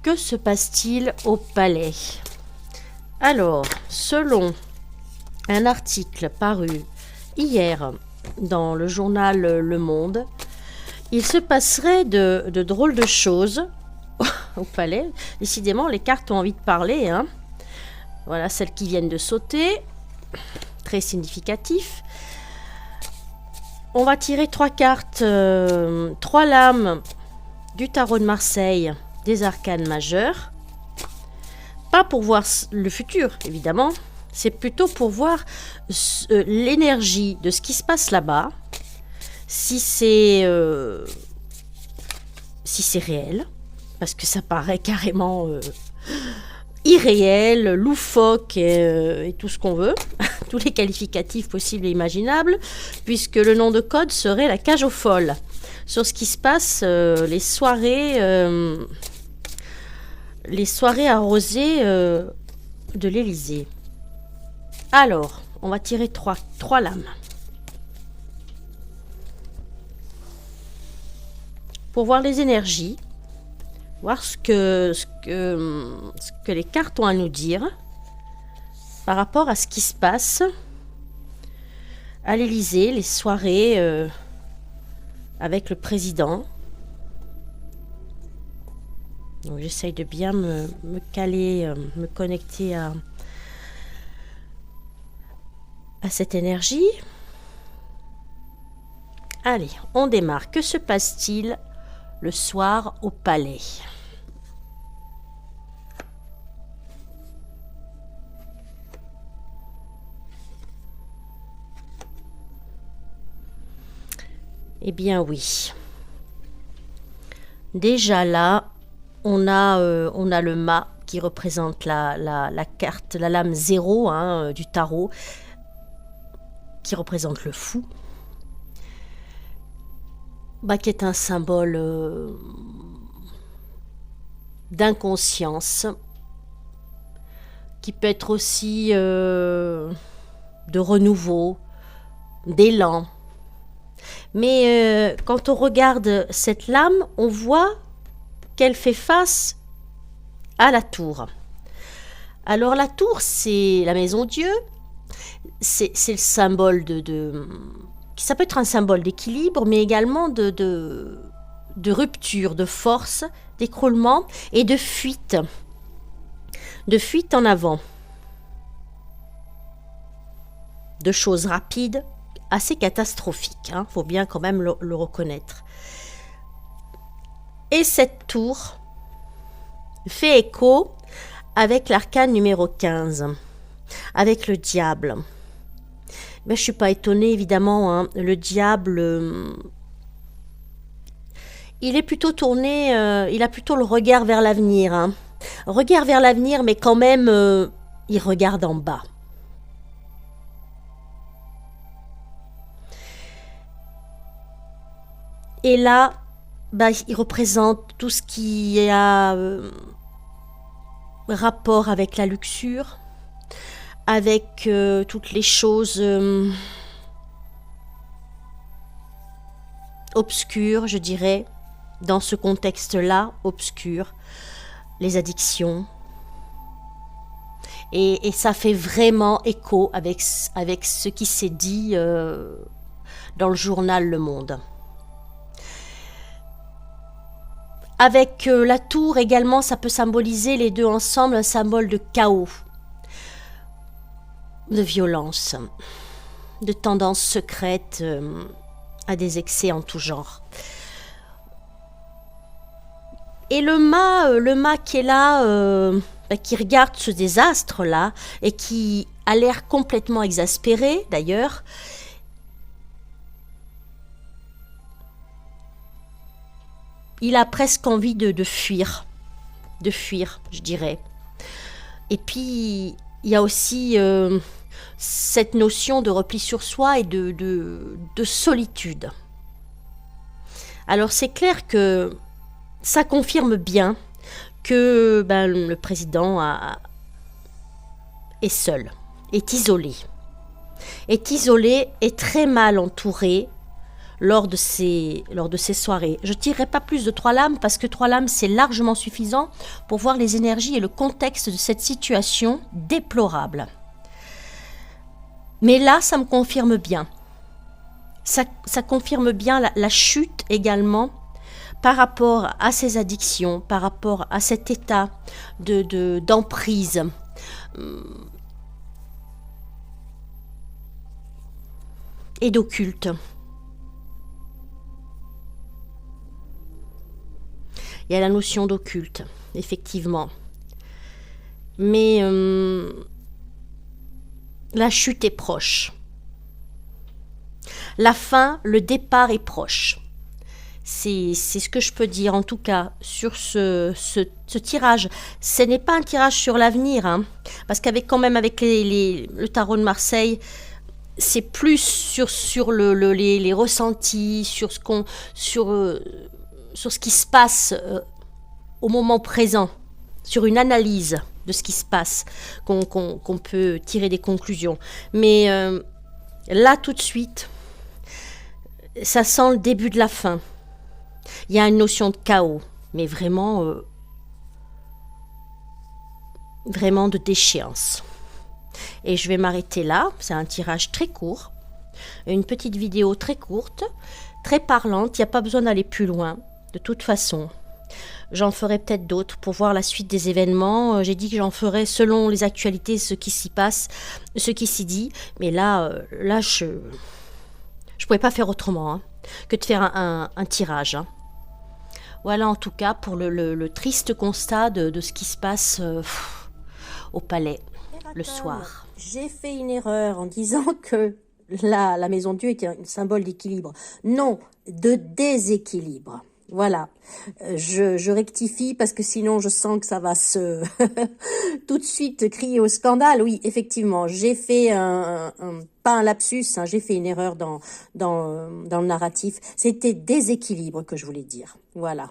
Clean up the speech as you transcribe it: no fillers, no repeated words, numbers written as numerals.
que se passe-t-il au palais? Alors, selon un article paru hier dans le journal Le Monde, il se passerait de drôles de choses au palais. Décidément, les cartes ont envie de parler, hein. Voilà, celles qui viennent de sauter. Très significatif. On va tirer 3 cartes, 3 lames du tarot de Marseille, des arcanes majeures. Pas pour voir le futur, évidemment. C'est plutôt pour voir l'énergie de ce qui se passe là-bas. Si c'est réel. Parce que ça paraît carrément irréel, loufoque et tout ce qu'on veut. Tous les qualificatifs possibles et imaginables, puisque le nom de code serait la cage aux folles. Sur ce qui se passe, les soirées arrosées de l'Élysée. Alors, on va tirer 3 lames. Pour voir les énergies, voir ce que les cartes ont à nous dire par rapport à ce qui se passe à l'Élysée, les soirées avec le président. Donc j'essaye de bien me caler, me connecter à cette énergie. Allez, on démarre. Que se passe-t-il le soir au palais ? Eh bien oui. Déjà là, on a le mât qui représente la carte, la lame 0 du tarot, qui représente le fou, qui est un symbole d'inconscience, qui peut être aussi de renouveau, d'élan. Mais quand on regarde cette lame, on voit qu'elle fait face à la tour. Alors la tour, c'est la maison Dieu, c'est le symbole ça peut être un symbole d'équilibre, mais également de rupture, de force, d'écroulement et de fuite en avant, de choses rapides, assez catastrophique, faut bien quand même le reconnaître. Et cette tour fait écho avec l'arcane numéro 15, avec le diable. Mais je ne suis pas étonnée, évidemment, le diable, il est plutôt tourné, il a plutôt le regard vers l'avenir. Regard vers l'avenir, mais quand même, il regarde en bas. Et là, il représente tout ce qui a rapport avec la luxure, avec toutes les choses obscures, je dirais, dans ce contexte-là, obscur, les addictions. Et ça fait vraiment écho avec ce qui s'est dit dans le journal Le Monde. Avec la tour également, ça peut symboliser les deux ensemble un symbole de chaos, de violence, de tendance secrète à des excès en tout genre. Et le mât qui est là, qui regarde ce désastre-là et qui a l'air complètement exaspéré d'ailleurs, il a presque envie de fuir, je dirais. Et puis, il y a aussi cette notion de repli sur soi et de solitude. Alors, c'est clair que ça confirme bien que le président est seul, est isolé, est très mal entouré lors de ces soirées. Je ne tirerai pas plus de 3 lames parce que 3 lames, c'est largement suffisant pour voir les énergies et le contexte de cette situation déplorable. Mais là, ça me confirme bien. Ça confirme bien la chute également par rapport à ces addictions, par rapport à cet état d'emprise. Et d'occulte. Il y a la notion d'occulte, effectivement. Mais la chute est proche. La fin, le départ est proche. C'est ce que je peux dire, en tout cas, sur ce tirage. Ce n'est pas un tirage sur l'avenir, hein, parce qu'avec le tarot de Marseille, c'est plus sur les ressentis, sur ce qui se passe au moment présent, sur une analyse de ce qui se passe, qu'on peut tirer des conclusions. Mais là, tout de suite, ça sent le début de la fin. Il y a une notion de chaos, mais vraiment de déchéance. Et je vais m'arrêter là. C'est un tirage très court, une petite vidéo très courte, très parlante. Il n'y a pas besoin d'aller plus loin. De toute façon, j'en ferai peut-être d'autres pour voir la suite des événements. J'ai dit que j'en ferai selon les actualités, ce qui s'y passe, ce qui s'y dit. Mais là, je pouvais pas faire autrement, hein, que de faire un tirage. Hein. Voilà en tout cas pour le triste constat de ce qui se passe au palais le soir. J'ai fait une erreur en disant que la maison Dieu était un symbole d'équilibre. Non, de déséquilibre. Voilà, je rectifie parce que sinon je sens que ça va se tout de suite crier au scandale. Oui, effectivement, j'ai fait pas un lapsus, hein, j'ai fait une erreur dans le narratif. C'était déséquilibre que je voulais dire. Voilà.